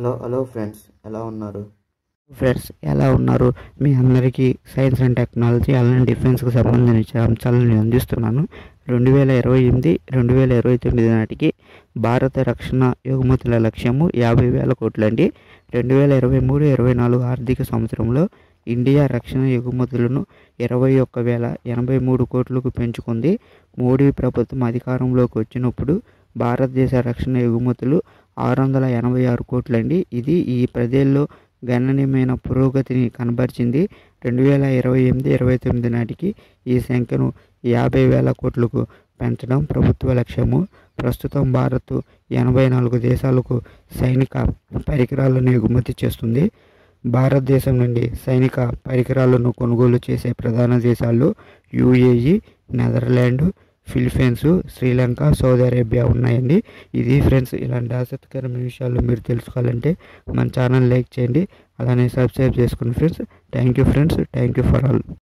Hello friends, ఎలా ఉన్నారు? Friends ఎలా ఉన్నారు? మీ అందరికీ సైన్స్ అండ్ టెక్నాలజీ అలానే డిఫెన్స్కి సంబంధించిన అంశాలను నేను అందిస్తున్నాను. 2028 2029 నాటికి భారత రక్షణ ఎగుమతుల లక్ష్యము 50,000 కోట్లండి. 2023-24 ఆర్థిక సంవత్సరంలో ఇండియా రక్షణ ఎగుమతులను 21,083 కోట్లకు పెంచుకుంది. మోడీ ప్రభుత్వం అధికారంలోకి వచ్చినప్పుడు భారతదేశ రక్షణ ఎగుమతులు 686 కోట్లండి. ఇది ఈ పదేళ్ళలో గణనీయమైన పురోగతిని కనబరిచింది. 2028-29 నాటికి ఈ సంఖ్యను 50,000 కోట్లకు పెంచడం ప్రభుత్వ లక్ష్యము. ప్రస్తుతం భారత్ 84 దేశాలకు సైనిక పరికరాలను ఎగుమతి చేస్తుంది. భారతదేశం నుండి సైనిక పరికరాలను కొనుగోలు చేసే ప్రధాన దేశాలు UAE, Netherland, Philippines, Sri Lanka, Saudi Arabia ఉన్నాయండి. ఇది ఫ్రెండ్స్, ఇలాంటి ఆసక్తికరమైన విషయాలు మీరు తెలుసుకోవాలంటే మన ఛానల్ లైక్ చేయండి, అలానే సబ్స్క్రైబ్ చేసుకోండి friends. Thank you friends, thank you for all.